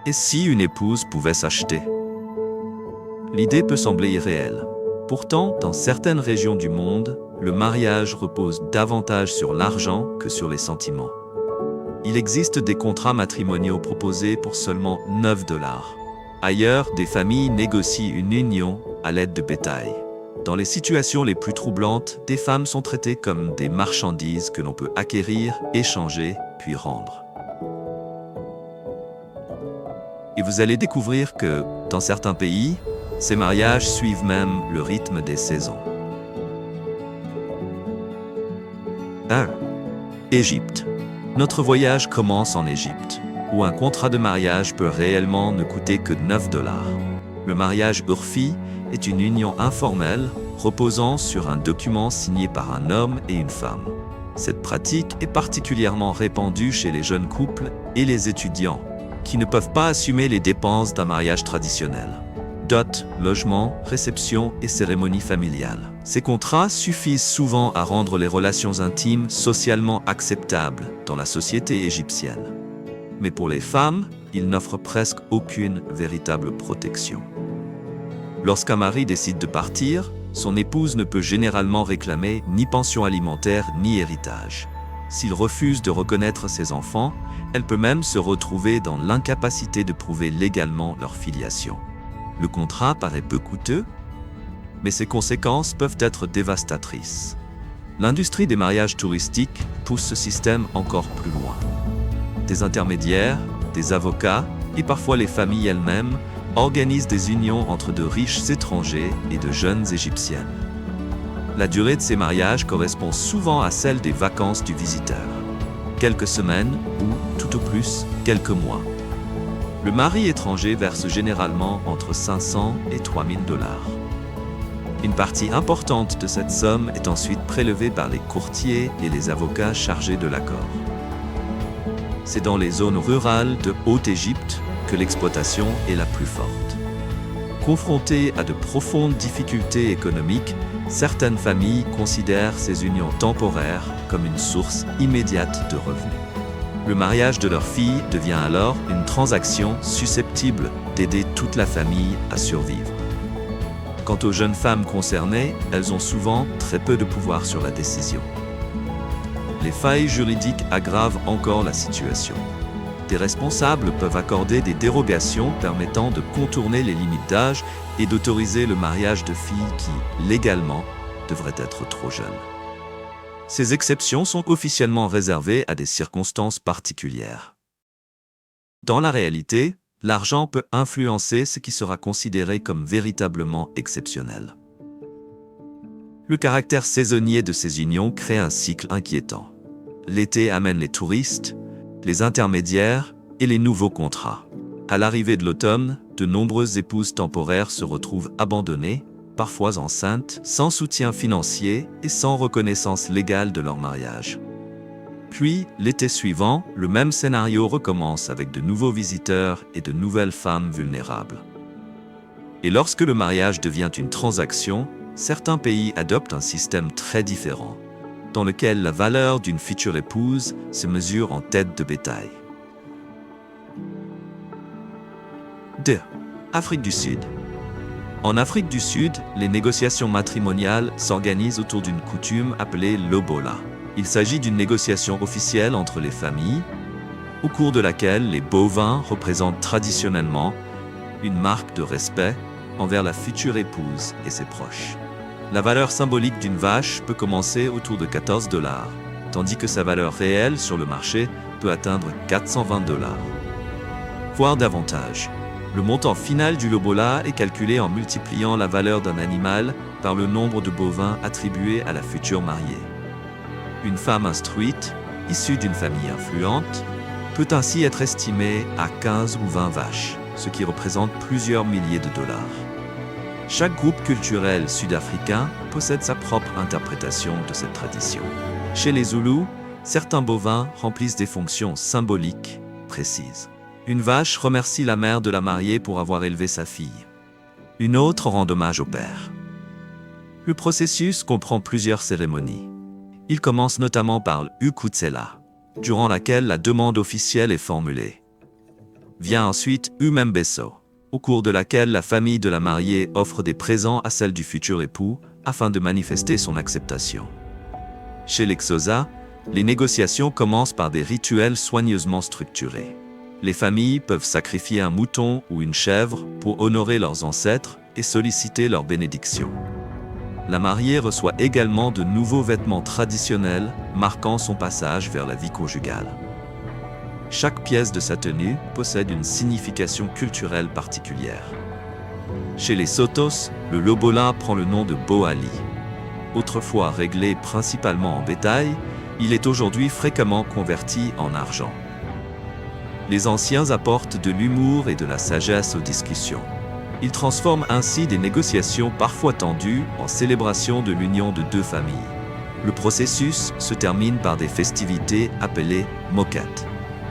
Et si une épouse pouvait s'acheter? L'idée peut sembler irréelle. Pourtant, dans certaines régions du monde, le mariage repose davantage sur l'argent que sur les sentiments. Il existe des contrats matrimoniaux proposés pour seulement 9 $. Ailleurs, des familles négocient une union à l'aide de bétail. Dans les situations les plus troublantes, des femmes sont traitées comme des marchandises que l'on peut acquérir, échanger, puis rendre. Et vous allez découvrir que, dans certains pays, ces mariages suivent même le rythme des saisons. 1. Égypte. Notre voyage commence en Égypte, où un contrat de mariage peut réellement ne coûter que 9 $. Le mariage urfi est une union informelle reposant sur un document signé par un homme et une femme. Cette pratique est particulièrement répandue chez les jeunes couples et les étudiants, qui ne peuvent pas assumer les dépenses d'un mariage traditionnel. Dot, logement, réception et cérémonie familiale. Ces contrats suffisent souvent à rendre les relations intimes socialement acceptables dans la société égyptienne. Mais pour les femmes, ils n'offrent presque aucune véritable protection. Lorsqu'un mari décide de partir, son épouse ne peut généralement réclamer ni pension alimentaire ni héritage. S'il refuse de reconnaître ses enfants, elle peut même se retrouver dans l'incapacité de prouver légalement leur filiation. Le contrat paraît peu coûteux, mais ses conséquences peuvent être dévastatrices. L'industrie des mariages touristiques pousse ce système encore plus loin. Des intermédiaires, des avocats et parfois les familles elles-mêmes organisent des unions entre de riches étrangers et de jeunes égyptiennes. La durée de ces mariages correspond souvent à celle des vacances du visiteur. Quelques semaines ou, tout au plus, quelques mois. Le mari étranger verse généralement entre 500 et 3000 $. Une partie importante de cette somme est ensuite prélevée par les courtiers et les avocats chargés de l'accord. C'est dans les zones rurales de Haute-Égypte que l'exploitation est la plus forte. Confrontées à de profondes difficultés économiques, certaines familles considèrent ces unions temporaires comme une source immédiate de revenus. Le mariage de leur fille devient alors une transaction susceptible d'aider toute la famille à survivre. Quant aux jeunes femmes concernées, elles ont souvent très peu de pouvoir sur la décision. Les failles juridiques aggravent encore la situation. Des responsables peuvent accorder des dérogations permettant de contourner les limites d'âge et d'autoriser le mariage de filles qui, légalement, devraient être trop jeunes. Ces exceptions sont officiellement réservées à des circonstances particulières. Dans la réalité, l'argent peut influencer ce qui sera considéré comme véritablement exceptionnel. Le caractère saisonnier de ces unions crée un cycle inquiétant. L'été amène les touristes, les intermédiaires et les nouveaux contrats. À l'arrivée de l'automne, de nombreuses épouses temporaires se retrouvent abandonnées, parfois enceintes, sans soutien financier et sans reconnaissance légale de leur mariage. Puis, l'été suivant, le même scénario recommence avec de nouveaux visiteurs et de nouvelles femmes vulnérables. Et lorsque le mariage devient une transaction, certains pays adoptent un système très différent, dans lequel la valeur d'une future épouse se mesure en tête de bétail. 2. Afrique du Sud. En Afrique du Sud, les négociations matrimoniales s'organisent autour d'une coutume appelée lobola. Il s'agit d'une négociation officielle entre les familles, au cours de laquelle les bovins représentent traditionnellement une marque de respect envers la future épouse et ses proches. La valeur symbolique d'une vache peut commencer autour de 14 $, tandis que sa valeur réelle sur le marché peut atteindre 420 $. Voire davantage. Le montant final du lobola est calculé en multipliant la valeur d'un animal par le nombre de bovins attribués à la future mariée. Une femme instruite, issue d'une famille influente, peut ainsi être estimée à 15 ou 20 vaches, ce qui représente plusieurs milliers de dollars. Chaque groupe culturel sud-africain possède sa propre interprétation de cette tradition. Chez les Zoulous, certains bovins remplissent des fonctions symboliques précises. Une vache remercie la mère de la mariée pour avoir élevé sa fille. Une autre rend hommage au père. Le processus comprend plusieurs cérémonies. Il commence notamment par l'Ukutsela, durant laquelle la demande officielle est formulée. Vient ensuite Umembeso, au cours de laquelle la famille de la mariée offre des présents à celle du futur époux afin de manifester son acceptation. Chez les Xhosa, les négociations commencent par des rituels soigneusement structurés. Les familles peuvent sacrifier un mouton ou une chèvre pour honorer leurs ancêtres et solliciter leur bénédiction. La mariée reçoit également de nouveaux vêtements traditionnels, marquant son passage vers la vie conjugale. Chaque pièce de sa tenue possède une signification culturelle particulière. Chez les Sotos, le lobola prend le nom de boali. Autrefois réglé principalement en bétail, il est aujourd'hui fréquemment converti en argent. Les anciens apportent de l'humour et de la sagesse aux discussions. Ils transforment ainsi des négociations parfois tendues en célébration de l'union de deux familles. Le processus se termine par des festivités appelées mokat,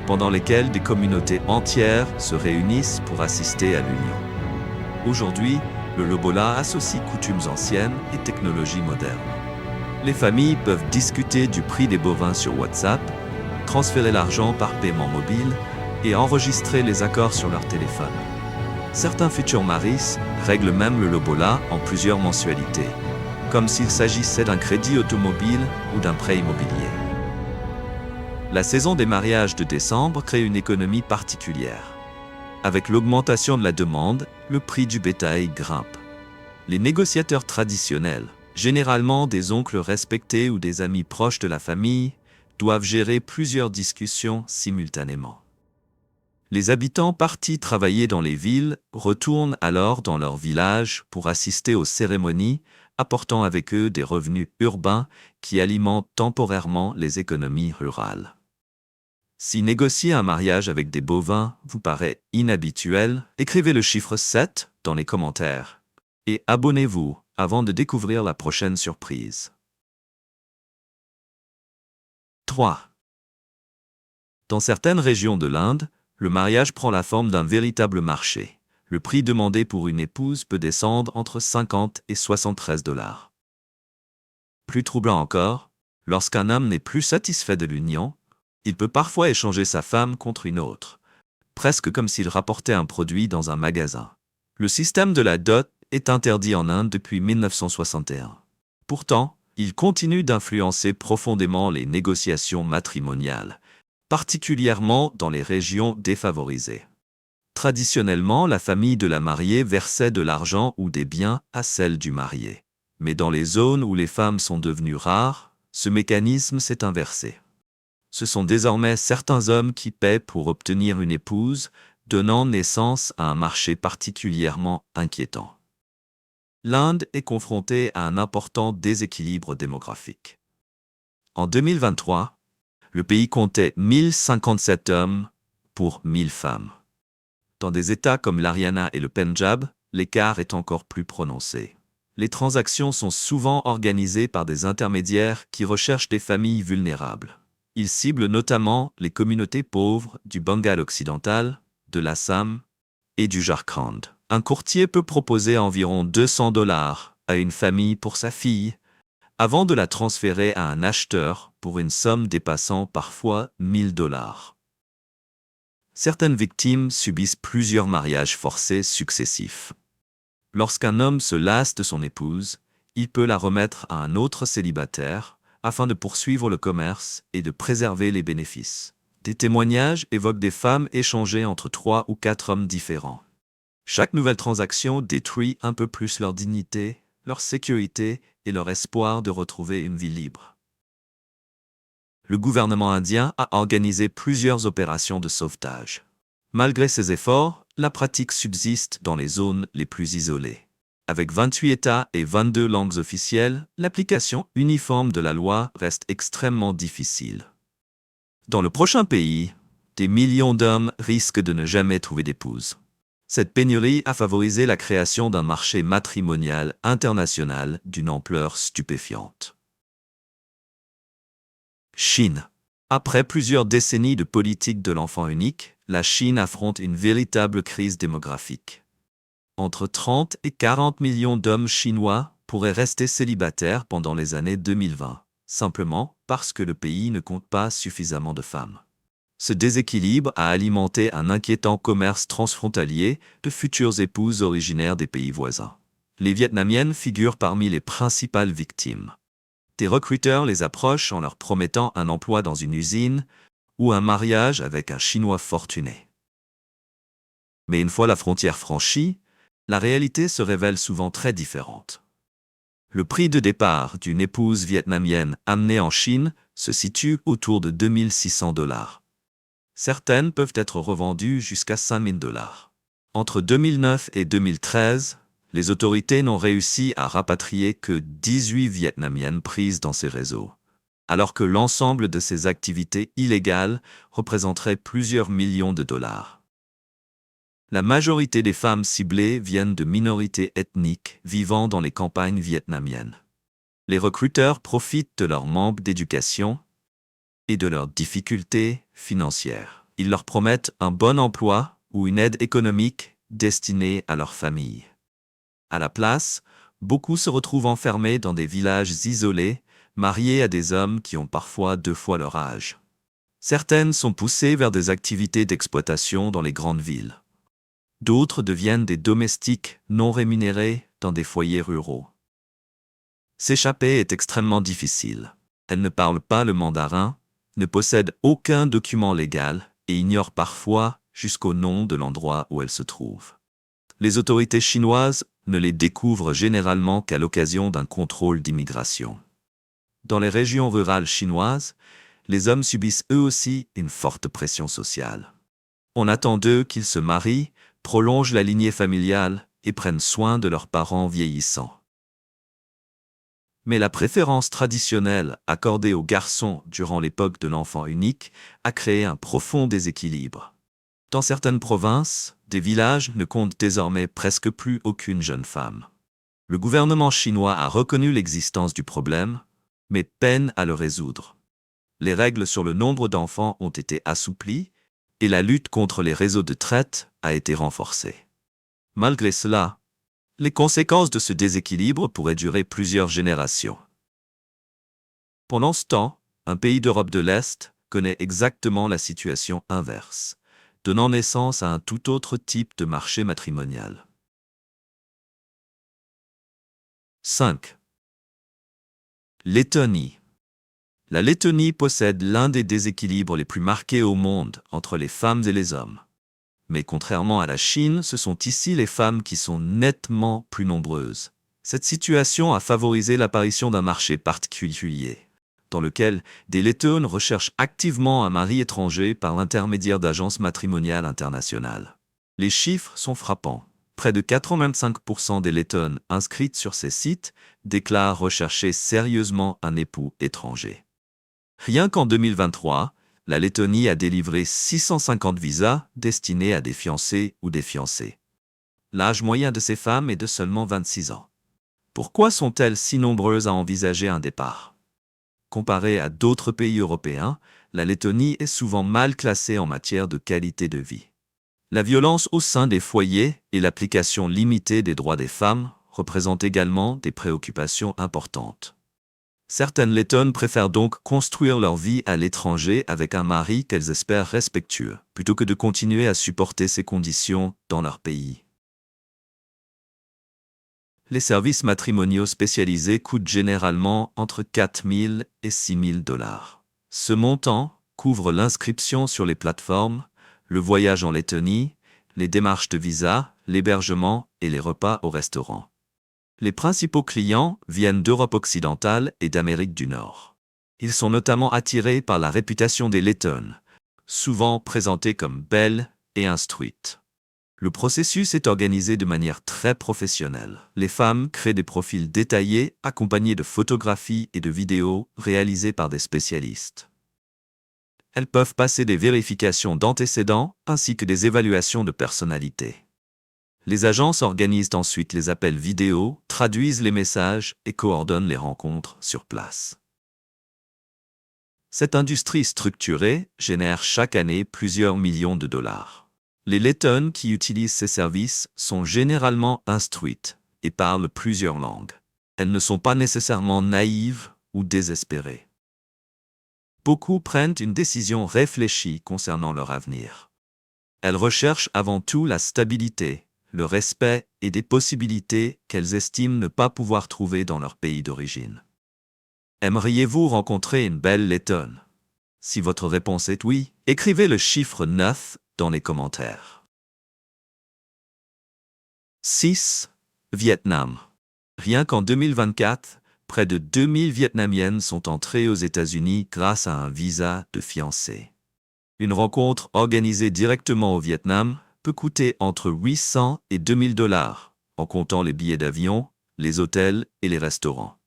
pendant lesquelles des communautés entières se réunissent pour assister à l'union. Aujourd'hui, le lobola associe coutumes anciennes et technologies modernes. Les familles peuvent discuter du prix des bovins sur WhatsApp, transférer l'argent par paiement mobile et enregistrer les accords sur leur téléphone. Certains futurs maris règlent même le lobola en plusieurs mensualités, comme s'il s'agissait d'un crédit automobile ou d'un prêt immobilier. La saison des mariages de décembre crée une économie particulière. Avec l'augmentation de la demande, le prix du bétail grimpe. Les négociateurs traditionnels, généralement des oncles respectés ou des amis proches de la famille, doivent gérer plusieurs discussions simultanément. Les habitants partis travailler dans les villes retournent alors dans leur village pour assister aux cérémonies, apportant avec eux des revenus urbains qui alimentent temporairement les économies rurales. Si négocier un mariage avec des bovins vous paraît inhabituel, écrivez le chiffre 7 dans les commentaires et abonnez-vous avant de découvrir la prochaine surprise. 3. Dans certaines régions de l'Inde, le mariage prend la forme d'un véritable marché. Le prix demandé pour une épouse peut descendre entre 50 et 73 $. Plus troublant encore, lorsqu'un homme n'est plus satisfait de l'union, il peut parfois échanger sa femme contre une autre, presque comme s'il rapportait un produit dans un magasin. Le système de la dot est interdit en Inde depuis 1961. Pourtant, il continue d'influencer profondément les négociations matrimoniales, particulièrement dans les régions défavorisées. Traditionnellement, la famille de la mariée versait de l'argent ou des biens à celle du marié. Mais dans les zones où les femmes sont devenues rares, ce mécanisme s'est inversé. Ce sont désormais certains hommes qui paient pour obtenir une épouse, donnant naissance à un marché particulièrement inquiétant. L'Inde est confrontée à un important déséquilibre démographique. En 2023, le pays comptait 1057 hommes pour 1000 femmes. Dans des États comme l'Haryana et le Pendjab, l'écart est encore plus prononcé. Les transactions sont souvent organisées par des intermédiaires qui recherchent des familles vulnérables. Ils ciblent notamment les communautés pauvres du Bengale occidental, de l'Assam et du Jharkhand. Un courtier peut proposer environ 200 $ à une famille pour sa fille, avant de la transférer à un acheteur pour une somme dépassant parfois 1000 $. Certaines victimes subissent plusieurs mariages forcés successifs. Lorsqu'un homme se lasse de son épouse, il peut la remettre à un autre célibataire afin de poursuivre le commerce et de préserver les bénéfices. Des témoignages évoquent des femmes échangées entre 3 ou 4 hommes différents. Chaque nouvelle transaction détruit un peu plus leur dignité, leur sécurité et leur espoir de retrouver une vie libre. Le gouvernement indien a organisé plusieurs opérations de sauvetage. Malgré ces efforts, la pratique subsiste dans les zones les plus isolées. Avec 28 États et 22 langues officielles, l'application uniforme de la loi reste extrêmement difficile. Dans le prochain pays, des millions d'hommes risquent de ne jamais trouver d'épouse. Cette pénurie a favorisé la création d'un marché matrimonial international d'une ampleur stupéfiante. Chine. Après plusieurs décennies de politique de l'enfant unique, la Chine affronte une véritable crise démographique. Entre 30 et 40 millions d'hommes chinois pourraient rester célibataires pendant les années 2020, simplement parce que le pays ne compte pas suffisamment de femmes. Ce déséquilibre a alimenté un inquiétant commerce transfrontalier de futures épouses originaires des pays voisins. Les Vietnamiennes figurent parmi les principales victimes. Des recruteurs les approchent en leur promettant un emploi dans une usine ou un mariage avec un Chinois fortuné. Mais une fois la frontière franchie, la réalité se révèle souvent très différente. Le prix de départ d'une épouse vietnamienne amenée en Chine se situe autour de 2600 $. Certaines peuvent être revendues jusqu'à 5000 $. Entre 2009 et 2013, les autorités n'ont réussi à rapatrier que 18 Vietnamiennes prises dans ces réseaux, alors que l'ensemble de ces activités illégales représenterait plusieurs millions de $. La majorité des femmes ciblées viennent de minorités ethniques vivant dans les campagnes vietnamiennes. Les recruteurs profitent de leur manque d'éducation et de leurs difficultés financières. Ils leur promettent un bon emploi ou une aide économique destinée à leur famille. À la place, beaucoup se retrouvent enfermés dans des villages isolés, mariés à des hommes qui ont parfois 2 fois leur âge. Certaines sont poussées vers des activités d'exploitation dans les grandes villes. D'autres deviennent des domestiques non rémunérés dans des foyers ruraux. S'échapper est extrêmement difficile. Elles ne parlent pas le mandarin, ne possèdent aucun document légal et ignorent parfois jusqu'au nom de l'endroit où elles se trouvent. Les autorités chinoises ne les découvrent généralement qu'à l'occasion d'un contrôle d'immigration. Dans les régions rurales chinoises, les hommes subissent eux aussi une forte pression sociale. On attend d'eux qu'ils se marient, prolongent la lignée familiale et prennent soin de leurs parents vieillissants. Mais la préférence traditionnelle accordée aux garçons durant l'époque de l'enfant unique a créé un profond déséquilibre. Dans certaines provinces, des villages ne comptent désormais presque plus aucune jeune femme. Le gouvernement chinois a reconnu l'existence du problème, mais peine à le résoudre. Les règles sur le nombre d'enfants ont été assouplies et la lutte contre les réseaux de traite a été renforcée. Malgré cela, les conséquences de ce déséquilibre pourraient durer plusieurs générations. Pendant ce temps, un pays d'Europe de l'Est connaît exactement la situation inverse, donnant naissance à un tout autre type de marché matrimonial. 5. Lettonie. La Lettonie possède l'un des déséquilibres les plus marqués au monde entre les femmes et les hommes. Mais contrairement à la Chine, ce sont ici les femmes qui sont nettement plus nombreuses. Cette situation a favorisé l'apparition d'un marché particulier, dans lequel des Lettones recherchent activement un mari étranger par l'intermédiaire d'agences matrimoniales internationales. Les chiffres sont frappants. Près de 85% des Lettones inscrites sur ces sites déclarent rechercher sérieusement un époux étranger. Rien qu'en 2023, la Lettonie a délivré 650 visas destinés à des fiancés ou des fiancés. L'âge moyen de ces femmes est de seulement 26 ans. Pourquoi sont-elles si nombreuses à envisager un départ? Comparée à d'autres pays européens, la Lettonie est souvent mal classée en matière de qualité de vie. La violence au sein des foyers et l'application limitée des droits des femmes représentent également des préoccupations importantes. Certaines Lettones préfèrent donc construire leur vie à l'étranger avec un mari qu'elles espèrent respectueux, plutôt que de continuer à supporter ces conditions dans leur pays. Les services matrimoniaux spécialisés coûtent généralement entre 4 000 et 6 000 $. Ce montant couvre l'inscription sur les plateformes, le voyage en Lettonie, les démarches de visa, l'hébergement et les repas au restaurant. Les principaux clients viennent d'Europe occidentale et d'Amérique du Nord. Ils sont notamment attirés par la réputation des Lettones, souvent présentées comme belles et instruites. Le processus est organisé de manière très professionnelle. Les femmes créent des profils détaillés accompagnés de photographies et de vidéos réalisées par des spécialistes. Elles peuvent passer des vérifications d'antécédents ainsi que des évaluations de personnalité. Les agences organisent ensuite les appels vidéo, traduisent les messages et coordonnent les rencontres sur place. Cette industrie structurée génère chaque année plusieurs millions de $. Les Lettones qui utilisent ces services sont généralement instruites et parlent plusieurs langues. Elles ne sont pas nécessairement naïves ou désespérées. beaucoup prennent une décision réfléchie concernant leur avenir. Elles recherchent avant tout la stabilité, le respect et des possibilités qu'elles estiment ne pas pouvoir trouver dans leur pays d'origine. Aimeriez-vous rencontrer une belle lettonne? Si votre réponse est oui, écrivez le chiffre 9 dans les commentaires. 6. Vietnam. Rien qu'en 2024, près de 2000 Vietnamiennes sont entrées aux États-Unis grâce à un visa de fiancée. Une rencontre organisée directement au Vietnam peut coûter entre 800 et 2000 $, en comptant les billets d'avion, les hôtels et les restaurants.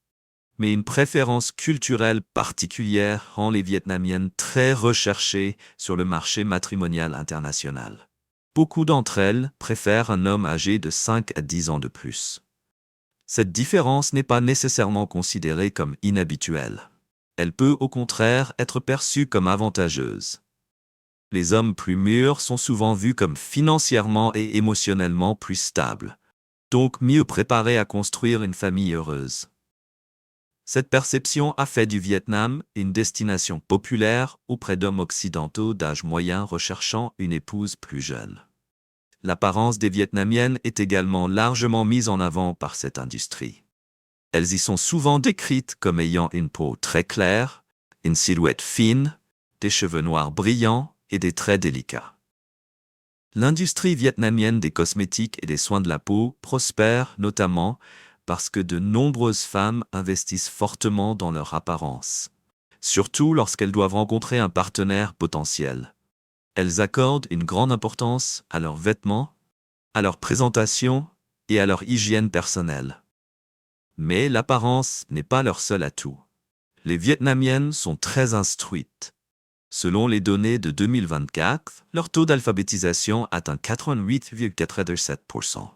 Mais une préférence culturelle particulière rend les Vietnamiennes très recherchées sur le marché matrimonial international. Beaucoup d'entre elles préfèrent un homme âgé de 5 à 10 ans de plus. Cette différence n'est pas nécessairement considérée comme inhabituelle. Elle peut au contraire être perçue comme avantageuse. Les hommes plus mûrs sont souvent vus comme financièrement et émotionnellement plus stables, donc mieux préparés à construire une famille heureuse. Cette perception a fait du Vietnam une destination populaire auprès d'hommes occidentaux d'âge moyen recherchant une épouse plus jeune. L'apparence des Vietnamiennes est également largement mise en avant par cette industrie. Elles y sont souvent décrites comme ayant une peau très claire, une silhouette fine, des cheveux noirs brillants et des traits délicats. L'industrie vietnamienne des cosmétiques et des soins de la peau prospère notamment parce que de nombreuses femmes investissent fortement dans leur apparence, surtout lorsqu'elles doivent rencontrer un partenaire potentiel. Elles accordent une grande importance à leurs vêtements, à leur présentation et à leur hygiène personnelle. Mais l'apparence n'est pas leur seul atout. Les Vietnamiennes sont très instruites. Selon les données de 2024, leur taux d'alphabétisation atteint 88,87%.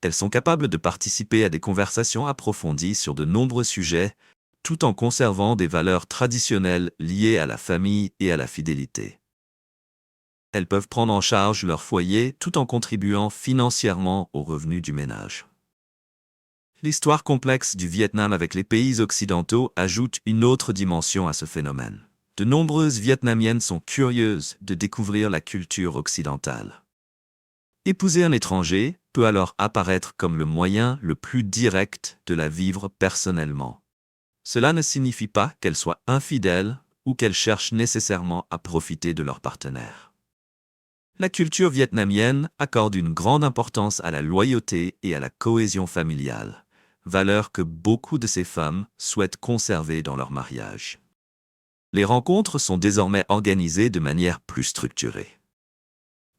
Elles sont capables de participer à des conversations approfondies sur de nombreux sujets, tout en conservant des valeurs traditionnelles liées à la famille et à la fidélité. Elles peuvent prendre en charge leur foyer tout en contribuant financièrement aux revenus du ménage. L'histoire complexe du Vietnam avec les pays occidentaux ajoute une autre dimension à ce phénomène. De nombreuses Vietnamiennes sont curieuses de découvrir la culture occidentale. Épouser un étranger peut alors apparaître comme le moyen le plus direct de la vivre personnellement. Cela ne signifie pas qu'elles soient infidèles ou qu'elles cherchent nécessairement à profiter de leur partenaire. La culture vietnamienne accorde une grande importance à la loyauté et à la cohésion familiale, valeurs que beaucoup de ces femmes souhaitent conserver dans leur mariage. Les rencontres sont désormais organisées de manière plus structurée.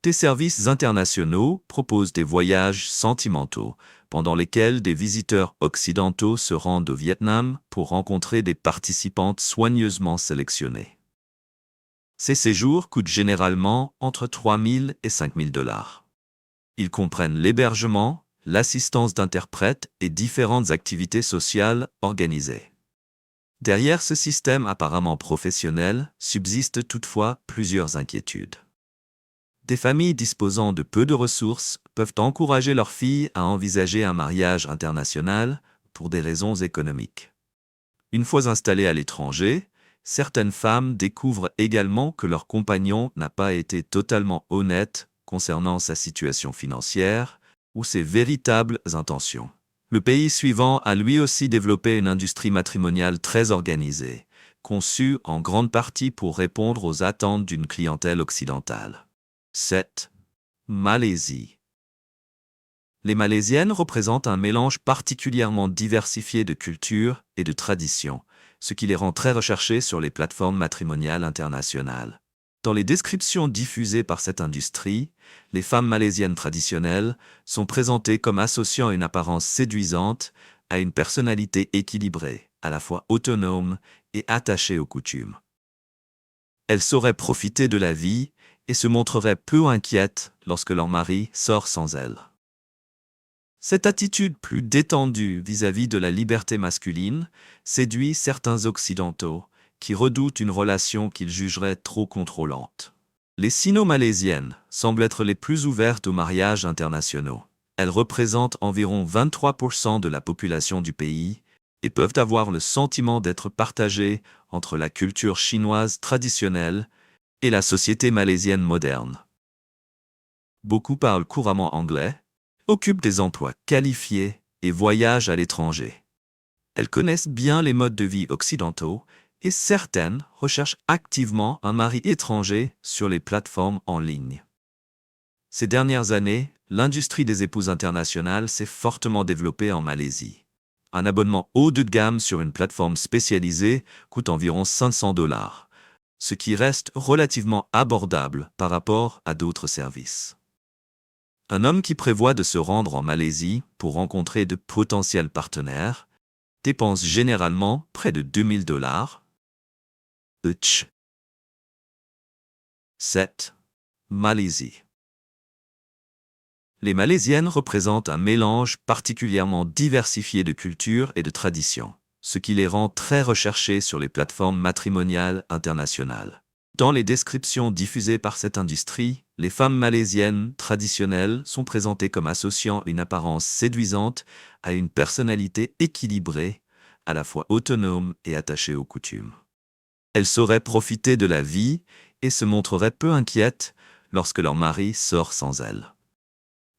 Des services internationaux proposent des voyages sentimentaux, pendant lesquels des visiteurs occidentaux se rendent au Vietnam pour rencontrer des participantes soigneusement sélectionnées. Ces séjours coûtent généralement entre 3 000 et 5 000 $. Ils comprennent l'hébergement, l'assistance d'interprètes et différentes activités sociales organisées. Derrière ce système apparemment professionnel subsistent toutefois plusieurs inquiétudes. Des familles disposant de peu de ressources peuvent encourager leurs filles à envisager un mariage international pour des raisons économiques. Une fois installées à l'étranger, certaines femmes découvrent également que leur compagnon n'a pas été totalement honnête concernant sa situation financière ou ses véritables intentions. Le pays suivant a lui aussi développé une industrie matrimoniale très organisée, conçue en grande partie pour répondre aux attentes d'une clientèle occidentale. 7. Malaisie. Les Malaisiennes représentent un mélange particulièrement diversifié de cultures et de traditions, ce qui les rend très recherchées sur les plateformes matrimoniales internationales. Dans les descriptions diffusées par cette industrie, les femmes malaisiennes traditionnelles sont présentées comme associant une apparence séduisante à une personnalité équilibrée, à la fois autonome et attachée aux coutumes. Elles sauraient profiter de la vie et se montreraient peu inquiètes lorsque leur mari sort sans elles. Cette attitude plus détendue vis-à-vis de la liberté masculine séduit certains occidentaux qui redoutent une relation qu'ils jugeraient trop contrôlante. Les sino-malaisiennes semblent être les plus ouvertes aux mariages internationaux. Elles représentent environ 23% de la population du pays et peuvent avoir le sentiment d'être partagées entre la culture chinoise traditionnelle et la société malaisienne moderne. Beaucoup parlent couramment anglais, occupent des emplois qualifiés et voyagent à l'étranger. Elles connaissent bien les modes de vie occidentaux et certaines recherchent activement un mari étranger sur les plateformes en ligne. Ces dernières années, l'industrie des épouses internationales s'est fortement développée en Malaisie. Un abonnement haut de gamme sur une plateforme spécialisée coûte environ $500, ce qui reste relativement abordable par rapport à d'autres services. Un homme qui prévoit de se rendre en Malaisie pour rencontrer de potentiels partenaires dépense généralement près de $2000. 7. Malaisie. Les Malaisiennes représentent un mélange particulièrement diversifié de cultures et de traditions, ce qui les rend très recherchées sur les plateformes matrimoniales internationales. Dans les descriptions diffusées par cette industrie, les femmes malaisiennes traditionnelles sont présentées comme associant une apparence séduisante à une personnalité équilibrée, à la fois autonome et attachée aux coutumes. Elles sauraient profiter de la vie et se montreraient peu inquiètes lorsque leur mari sort sans elles.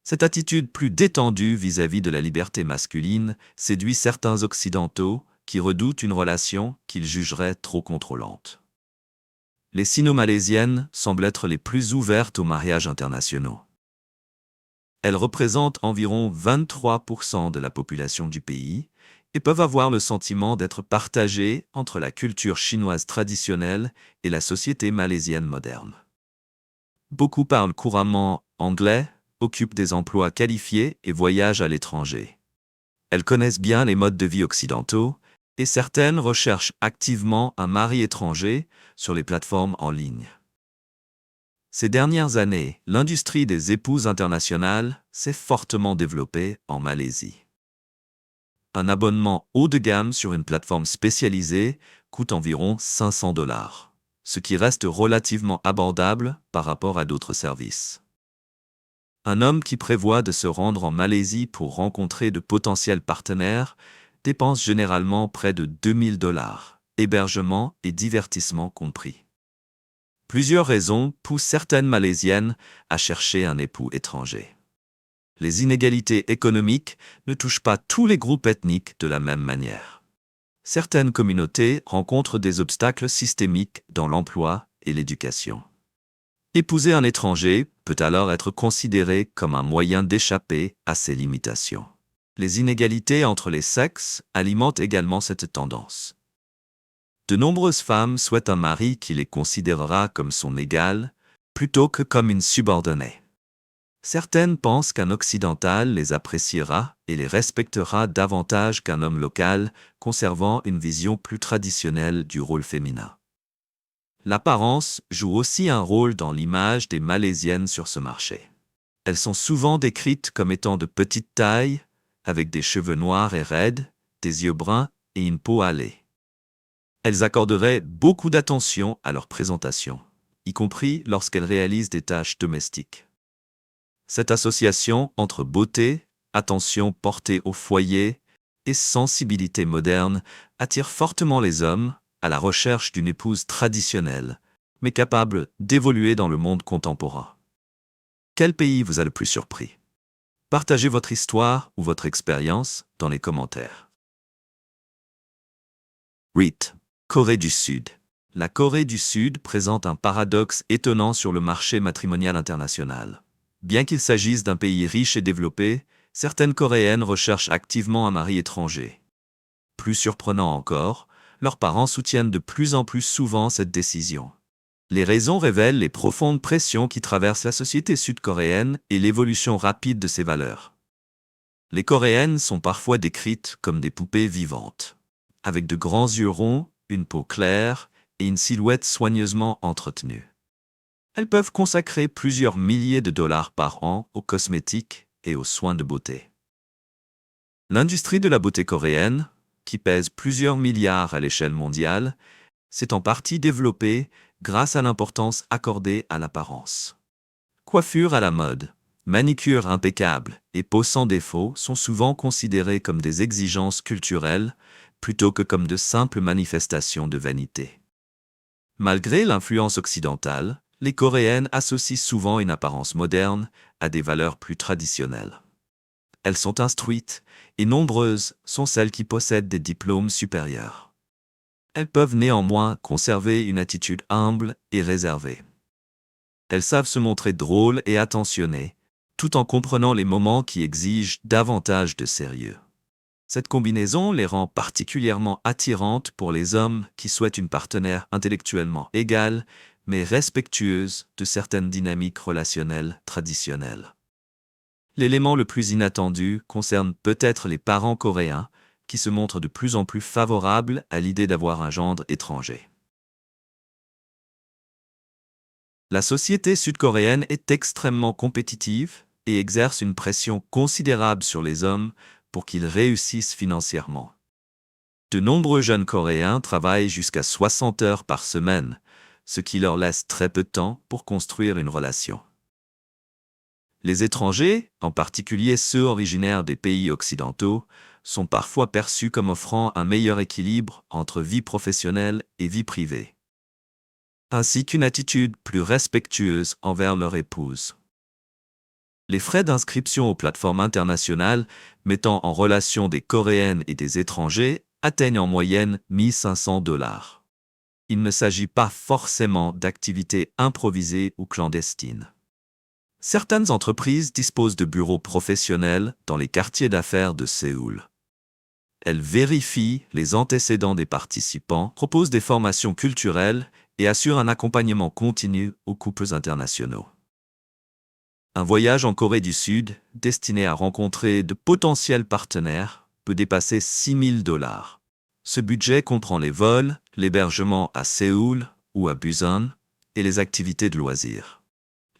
Cette attitude plus détendue vis-à-vis de la liberté masculine séduit certains occidentaux qui redoutent une relation qu'ils jugeraient trop contrôlante. Les sino-malaisiennes semblent être les plus ouvertes aux mariages internationaux. Elles représentent environ 23% de la population du pays et peuvent avoir le sentiment d'être partagées entre la culture chinoise traditionnelle et la société malaisienne moderne. Beaucoup parlent couramment anglais, occupent des emplois qualifiés et voyagent à l'étranger. Elles connaissent bien les modes de vie occidentaux et certaines recherchent activement un mari étranger sur les plateformes en ligne. Ces dernières années, l'industrie des épouses internationales s'est fortement développée en Malaisie. Un abonnement haut de gamme sur une plateforme spécialisée coûte environ $500, ce qui reste relativement abordable par rapport à d'autres services. Un homme qui prévoit de se rendre en Malaisie pour rencontrer de potentiels partenaires dépense généralement près de $2000, hébergement et divertissement compris. Plusieurs raisons poussent certaines Malaisiennes à chercher un époux étranger. Les inégalités économiques ne touchent pas tous les groupes ethniques de la même manière. Certaines communautés rencontrent des obstacles systémiques dans l'emploi et l'éducation. Épouser un étranger peut alors être considéré comme un moyen d'échapper à ces limitations. Les inégalités entre les sexes alimentent également cette tendance. De nombreuses femmes souhaitent un mari qui les considérera comme son égal, plutôt que comme une subordonnée. Certaines pensent qu'un occidental les appréciera et les respectera davantage qu'un homme local, conservant une vision plus traditionnelle du rôle féminin. L'apparence joue aussi un rôle dans l'image des Malaisiennes sur ce marché. Elles sont souvent décrites comme étant de petite taille, avec des cheveux noirs et raides, des yeux bruns et une peau hâlée. Elles accorderaient beaucoup d'attention à leur présentation, y compris lorsqu'elles réalisent des tâches domestiques. Cette association entre beauté, attention portée au foyer et sensibilité moderne attire fortement les hommes à la recherche d'une épouse traditionnelle, mais capable d'évoluer dans le monde contemporain. Quel pays vous a le plus surpris? Partagez votre histoire ou votre expérience dans les commentaires. 8. Corée du Sud. La Corée du Sud présente un paradoxe étonnant sur le marché matrimonial international. Bien qu'il s'agisse d'un pays riche et développé, certaines Coréennes recherchent activement un mari étranger. Plus surprenant encore, leurs parents soutiennent de plus en plus souvent cette décision. Les raisons révèlent les profondes pressions qui traversent la société sud-coréenne et l'évolution rapide de ses valeurs. Les Coréennes sont parfois décrites comme des poupées vivantes, avec de grands yeux ronds, une peau claire et une silhouette soigneusement entretenue. Elles peuvent consacrer plusieurs milliers de dollars par an aux cosmétiques et aux soins de beauté. L'industrie de la beauté coréenne, qui pèse plusieurs milliards à l'échelle mondiale, s'est en partie développée grâce à l'importance accordée à l'apparence. Coiffure à la mode, manicure impeccable et peau sans défaut sont souvent considérées comme des exigences culturelles, plutôt que comme de simples manifestations de vanité. Malgré l'influence occidentale, les Coréennes associent souvent une apparence moderne à des valeurs plus traditionnelles. Elles sont instruites, et nombreuses sont celles qui possèdent des diplômes supérieurs. Elles peuvent néanmoins conserver une attitude humble et réservée. Elles savent se montrer drôles et attentionnées, tout en comprenant les moments qui exigent davantage de sérieux. Cette combinaison les rend particulièrement attirantes pour les hommes qui souhaitent une partenaire intellectuellement égale, mais respectueuse de certaines dynamiques relationnelles traditionnelles. L'élément le plus inattendu concerne peut-être les parents coréens, qui se montrent de plus en plus favorables à l'idée d'avoir un gendre étranger. La société sud-coréenne est extrêmement compétitive et exerce une pression considérable sur les hommes pour qu'ils réussissent financièrement. De nombreux jeunes Coréens travaillent jusqu'à 60 heures par semaine, ce qui leur laisse très peu de temps pour construire une relation. Les étrangers, en particulier ceux originaires des pays occidentaux, sont parfois perçus comme offrant un meilleur équilibre entre vie professionnelle et vie privée, ainsi qu'une attitude plus respectueuse envers leur épouse. Les frais d'inscription aux plateformes internationales mettant en relation des Coréennes et des étrangers atteignent en moyenne 1 500 $. Il ne s'agit pas forcément d'activités improvisées ou clandestines. Certaines entreprises disposent de bureaux professionnels dans les quartiers d'affaires de Séoul. Elles vérifient les antécédents des participants, proposent des formations culturelles et assurent un accompagnement continu aux couples internationaux. Un voyage en Corée du Sud, destiné à rencontrer de potentiels partenaires, peut dépasser 6 000 $. Ce budget comprend les vols, l'hébergement à Séoul ou à Busan et les activités de loisirs.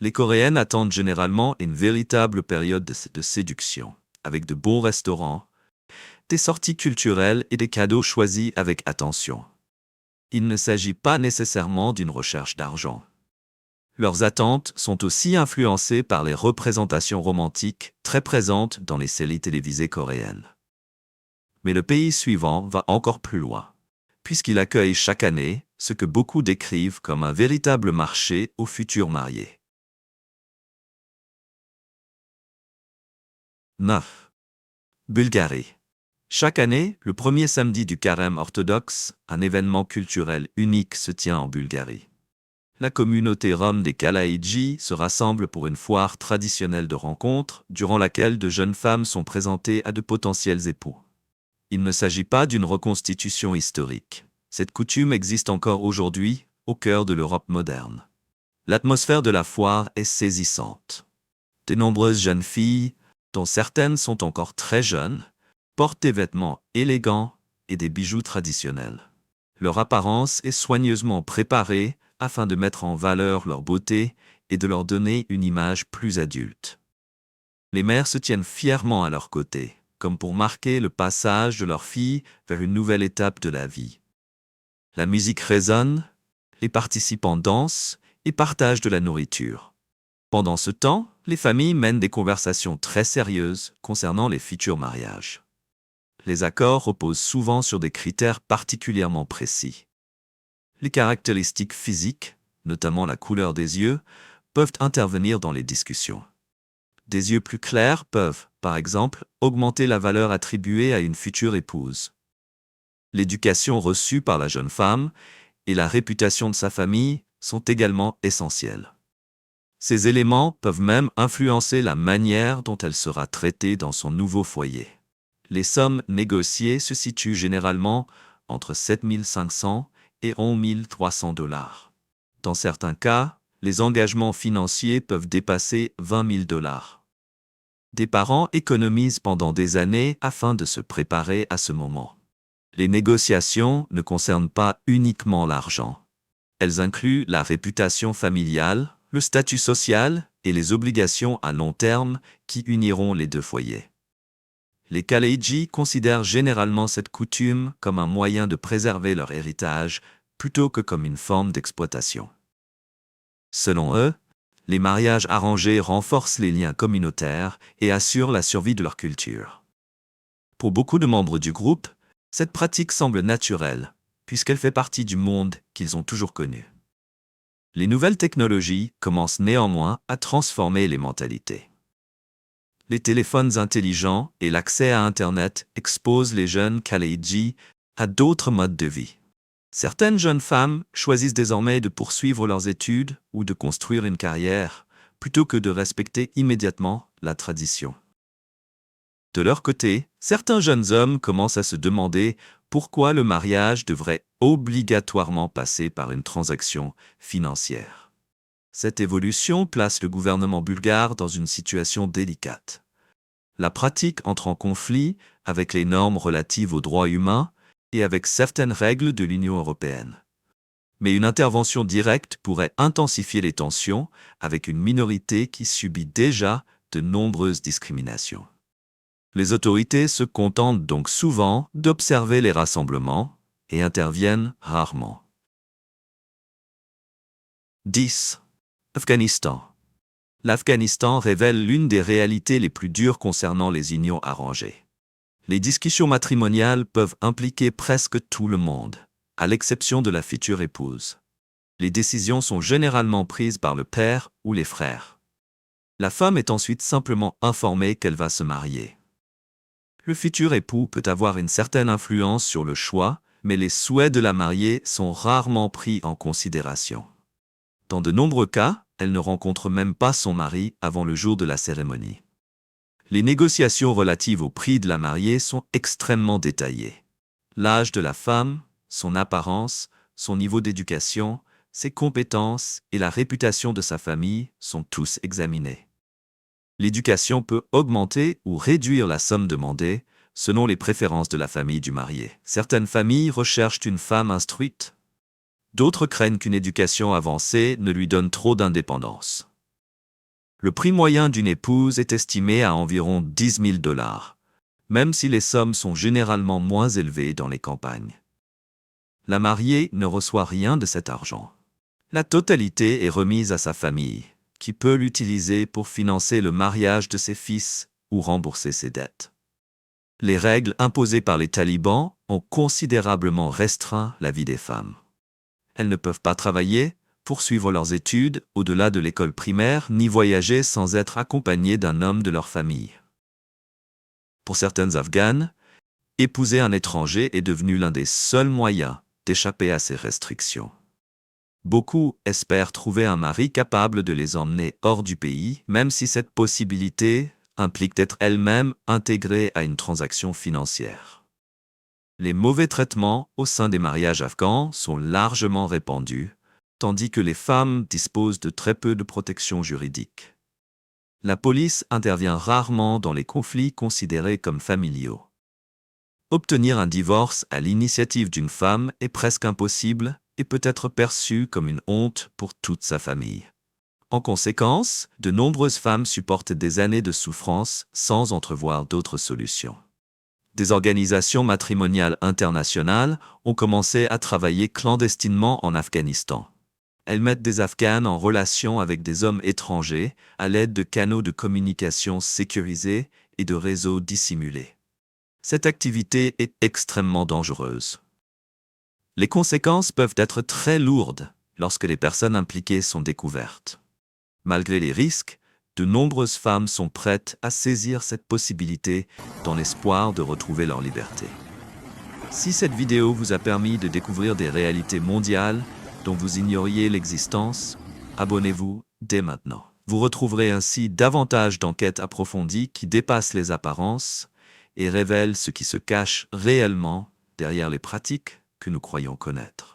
Les Coréennes attendent généralement une véritable période de séduction, avec de bons restaurants, des sorties culturelles et des cadeaux choisis avec attention. Il ne s'agit pas nécessairement d'une recherche d'argent. Leurs attentes sont aussi influencées par les représentations romantiques très présentes dans les séries télévisées coréennes. Mais le pays suivant va encore plus loin, puisqu'il accueille chaque année ce que beaucoup décrivent comme un véritable marché aux futurs mariés. 9. Bulgarie. Chaque année, le premier samedi du carême orthodoxe, un événement culturel unique se tient en Bulgarie. La communauté rom des Kalaïdji se rassemble pour une foire traditionnelle de rencontres, durant laquelle de jeunes femmes sont présentées à de potentiels époux. Il ne s'agit pas d'une reconstitution historique. Cette coutume existe encore aujourd'hui, au cœur de l'Europe moderne. L'atmosphère de la foire est saisissante. De nombreuses jeunes filles, dont certaines sont encore très jeunes, portent des vêtements élégants et des bijoux traditionnels. Leur apparence est soigneusement préparée afin de mettre en valeur leur beauté et de leur donner une image plus adulte. Les mères se tiennent fièrement à leur côté, comme pour marquer le passage de leur fille vers une nouvelle étape de la vie. La musique résonne, les participants dansent et partagent de la nourriture. Pendant ce temps, les familles mènent des conversations très sérieuses concernant les futurs mariages. Les accords reposent souvent sur des critères particulièrement précis. Les caractéristiques physiques, notamment la couleur des yeux, peuvent intervenir dans les discussions. Des yeux plus clairs peuvent, par exemple, augmenter la valeur attribuée à une future épouse. L'éducation reçue par la jeune femme et la réputation de sa famille sont également essentielles. Ces éléments peuvent même influencer la manière dont elle sera traitée dans son nouveau foyer. Les sommes négociées se situent généralement entre 7 500 et 11 300 $. Dans certains cas, les engagements financiers peuvent dépasser 20 000 $. Des parents économisent pendant des années afin de se préparer à ce moment. Les négociations ne concernent pas uniquement l'argent. Elles incluent la réputation familiale, le statut social et les obligations à long terme qui uniront les deux foyers. Les Kalaïdji considèrent généralement cette coutume comme un moyen de préserver leur héritage plutôt que comme une forme d'exploitation. Selon eux, les mariages arrangés renforcent les liens communautaires et assurent la survie de leur culture. Pour beaucoup de membres du groupe, Cette pratique semble naturelle, puisqu'elle fait partie du monde qu'ils ont toujours connu. Les nouvelles technologies commencent néanmoins à transformer les mentalités. Les téléphones intelligents et l'accès à Internet exposent les jeunes Kaleidji à d'autres modes de vie. Certaines jeunes femmes choisissent désormais de poursuivre leurs études ou de construire une carrière, plutôt que de respecter immédiatement la tradition. De leur côté, certains jeunes hommes commencent à se demander pourquoi le mariage devrait obligatoirement passer par une transaction financière. Cette évolution place le gouvernement bulgare dans une situation délicate. La pratique entre en conflit avec les normes relatives aux droits humains et avec certaines règles de l'Union européenne. Mais une intervention directe pourrait intensifier les tensions avec une minorité qui subit déjà de nombreuses discriminations. Les autorités se contentent donc souvent d'observer les rassemblements et interviennent rarement. 10. Afghanistan. L'Afghanistan révèle l'une des réalités les plus dures concernant les unions arrangées. Les discussions matrimoniales peuvent impliquer presque tout le monde, à l'exception de la future épouse. Les décisions sont généralement prises par le père ou les frères. La femme est ensuite simplement informée qu'elle va se marier. Le futur époux peut avoir une certaine influence sur le choix, mais les souhaits de la mariée sont rarement pris en considération. Dans de nombreux cas, elle ne rencontre même pas son mari avant le jour de la cérémonie. Les négociations relatives au prix de la mariée sont extrêmement détaillées. L'âge de la femme, son apparence, son niveau d'éducation, ses compétences et la réputation de sa famille sont tous examinés. L'éducation peut augmenter ou réduire la somme demandée selon les préférences de la famille du marié. Certaines familles recherchent une femme instruite. D'autres craignent qu'une éducation avancée ne lui donne trop d'indépendance. Le prix moyen d'une épouse est estimé à environ 10 000 $, même si les sommes sont généralement moins élevées dans les campagnes. La mariée ne reçoit rien de cet argent. La totalité est remise à sa famille, qui peut l'utiliser pour financer le mariage de ses fils ou rembourser ses dettes. Les règles imposées par les talibans ont considérablement restreint la vie des femmes. Elles ne peuvent pas travailler, poursuivre leurs études au-delà de l'école primaire, ni voyager sans être accompagnées d'un homme de leur famille. Pour certaines Afghanes, épouser un étranger est devenu l'un des seuls moyens d'échapper à ces restrictions. Beaucoup espèrent trouver un mari capable de les emmener hors du pays, même si cette possibilité implique d'être elle-même intégrée à une transaction financière. Les mauvais traitements au sein des mariages afghans sont largement répandus, tandis que les femmes disposent de très peu de protection juridique. La police intervient rarement dans les conflits considérés comme familiaux. Obtenir un divorce à l'initiative d'une femme est presque impossible et peut être perçu comme une honte pour toute sa famille. En conséquence, de nombreuses femmes supportent des années de souffrance sans entrevoir d'autres solutions. Des organisations matrimoniales internationales ont commencé à travailler clandestinement en Afghanistan. Elles mettent des Afghanes en relation avec des hommes étrangers à l'aide de canaux de communication sécurisés et de réseaux dissimulés. Cette activité est extrêmement dangereuse. Les conséquences peuvent être très lourdes lorsque les personnes impliquées sont découvertes. Malgré les risques, de nombreuses femmes sont prêtes à saisir cette possibilité dans l'espoir de retrouver leur liberté. Si cette vidéo vous a permis de découvrir des réalités mondiales dont vous ignoriez l'existence, abonnez-vous dès maintenant. Vous retrouverez ainsi davantage d'enquêtes approfondies qui dépassent les apparences et révèlent ce qui se cache réellement derrière les pratiques que nous croyons connaître.